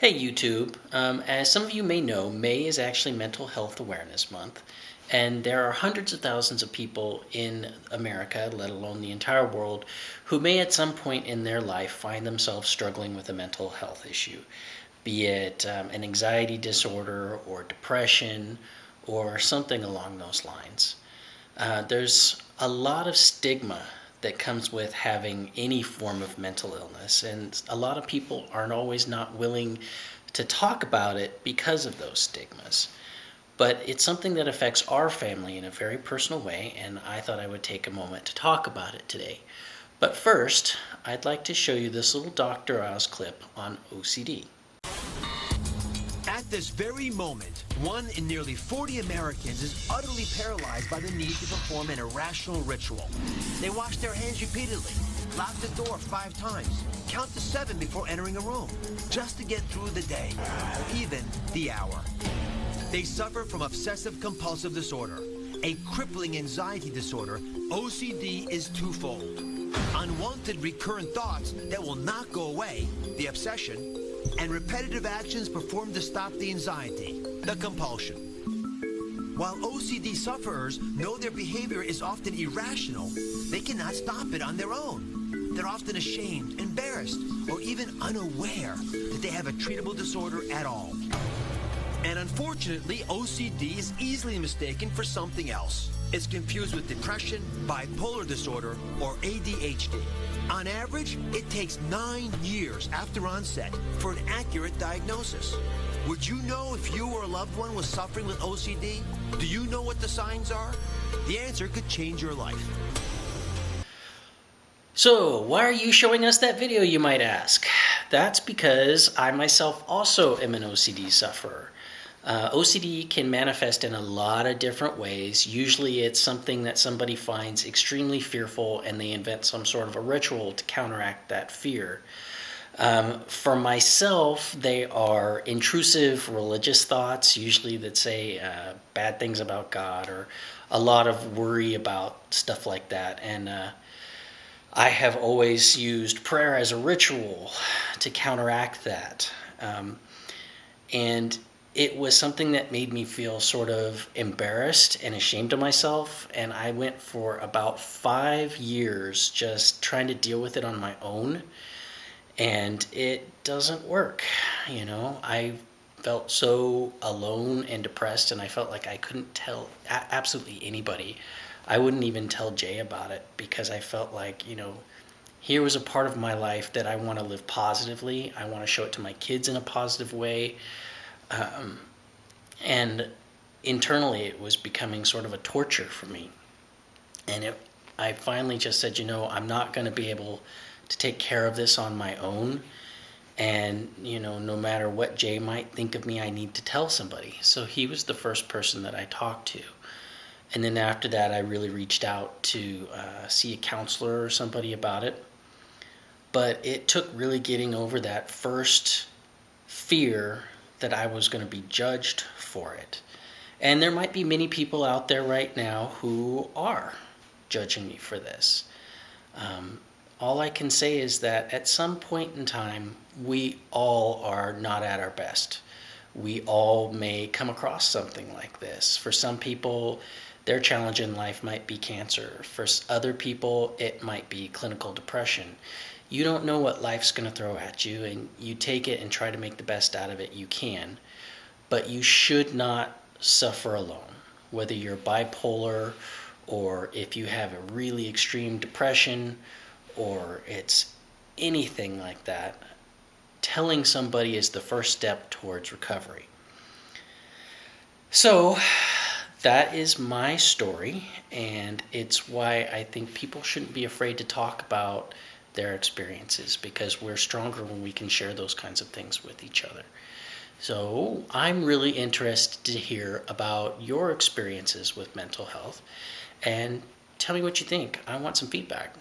Hey YouTube, as some of you may know, May is actually Mental Health Awareness Month, and there are hundreds of thousands of people in America, let alone the entire world, who may at some point in their life find themselves struggling with a mental health issue, be it an anxiety disorder or depression or something along those lines. There's a lot of stigma that comes with having any form of mental illness, and a lot of people aren't always not willing to talk about it because of those stigmas. But it's something that affects our family in a very personal way, and I thought I would take a moment to talk about it today. But first, I'd like to show you this little Dr. Oz clip on OCD. At this very moment, 1 in nearly 40 Americans is utterly paralyzed by the need to perform an irrational ritual. They wash their hands repeatedly, lock the door 5 times, count to 7 before entering a room, just to get through the day, or even the hour. They suffer from Obsessive-Compulsive Disorder, a crippling anxiety disorder. OCD is twofold: unwanted recurrent thoughts that will not go away, the obsession, and repetitive actions performed to stop the anxiety, the compulsion. While OCD sufferers know their behavior is often irrational, they cannot stop it on their own. They're often ashamed, embarrassed, or even unaware that they have a treatable disorder at all. And unfortunately, OCD is easily mistaken for something else. It's confused with depression, bipolar disorder, or ADHD. On average, it takes 9 years after onset for an accurate diagnosis. Would you know if you or a loved one was suffering with OCD? Do you know what the signs are? The answer could change your life. So, why are you showing us that video, you might ask? That's because I myself also am an OCD sufferer. OCD can manifest in a lot of different ways. Usually it's something that somebody finds extremely fearful and they invent some sort of a ritual to counteract that fear. For myself, they are intrusive religious thoughts, usually that say bad things about God, or a lot of worry about stuff like that. And I have always used prayer as a ritual to counteract that. And it was something that made me feel sort of embarrassed and ashamed of myself, and I went for about 5 years just trying to deal with it on my own, and it doesn't work. I felt so alone and depressed, and I felt like I couldn't tell absolutely anybody. I wouldn't even tell Jay about it because I felt like, here was a part of my life that I want to live positively. I want to show it to my kids in a positive way. And internally it was becoming sort of a torture for me. And I finally just said, I'm not going to be able to take care of this on my own. And, no matter what Jay might think of me, I need to tell somebody. So he was the first person that I talked to. And then after that, I really reached out to see a counselor or somebody about it. But it took really getting over that first fear that I was going to be judged for it. And there might be many people out there right now who are judging me for this. All I can say is that at some point in time, we all are not at our best. We all may come across something like this. For some people, their challenge in life might be cancer. For other people, it might be clinical depression. You don't know what life's going to throw at you, and you take it and try to make the best out of it you can. But you should not suffer alone. Whether you're bipolar, or if you have a really extreme depression, or it's anything like that, telling somebody is the first step towards recovery. So that is my story, and it's why I think people shouldn't be afraid to talk about their experiences, because we're stronger when we can share those kinds of things with each other. So I'm really interested to hear about your experiences with mental health, and tell me what you think. I want some feedback.